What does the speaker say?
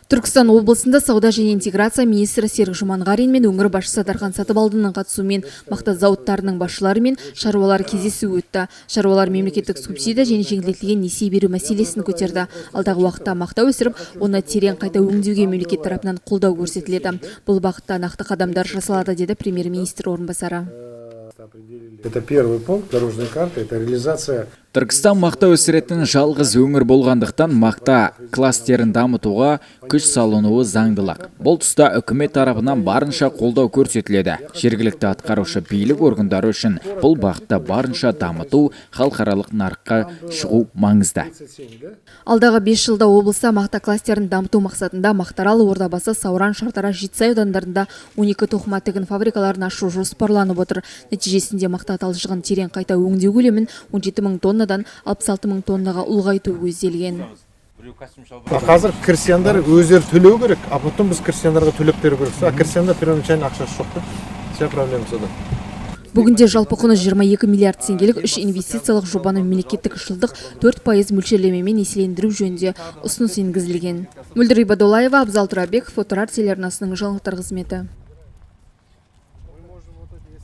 Түркістан облысында сауда және интеграция министрі Серік Жұманғарин мен өңір басшысы Дархан Сатыбалдының қатысуымен мақта зауыттарының басшылары мен шаруалар кездесуі өтті. Шаруалар мемлекеттік субсидия және жеңілдетілген несие беру мәселесін көтерді. Алдағы уақытта мақта өсіріп, оны терең қайта өңдеуге мемлекет тарапынан қолдау көрсетіледі. Бұл бағытта нақты қадамдар жасалады, деді премьер-министр орынбасары. Это первый пункт дорожной карты, это реализация. Түркістан мақта өсіретін жалғыз өңір болғандықтан мақта кластерін дамытуға күш салынуы заңдылық. Бұл тұста үкімет тарапынан барынша қолдау көрсетіледі. Жергілікті атқарушы билік органдары үшін бұл бағытта барынша дамыту, халықаралық нарыққа шығу маңызды. Алдағы 5 жылда облыста мақта кластерін дамыту мақсатында Мақтаарал, Ордабасы, Сауран, Шардара, Жетісай аудандарында 12 тоқыма тігін фабрикаларын ашу жоспарланып отыр. Нәтижесінде мақта талшығын терең қайта өңдеу көлемін 17 мың тоннадан 66 мың тоннаға ұлғайту көзделген. Қазір крестьяндар өздері төлеу керек, а потом біз крестьяндарға төлеп беру керек. А крестьяндар первоначально ақшасы жоқ. Вся проблема сода. Бүгінде жалпы құны 22 миллиард теңгелік 3 инвестициялық жобаны мемлекеттік жылдық 4% мөлшерлемемен несиелендіру жөнінде ұсыныс енгізілген. Мөлдір Ибадоллаева, Абзал Турабеков, Фоторар телеарнасының жаңалықтар қызметі.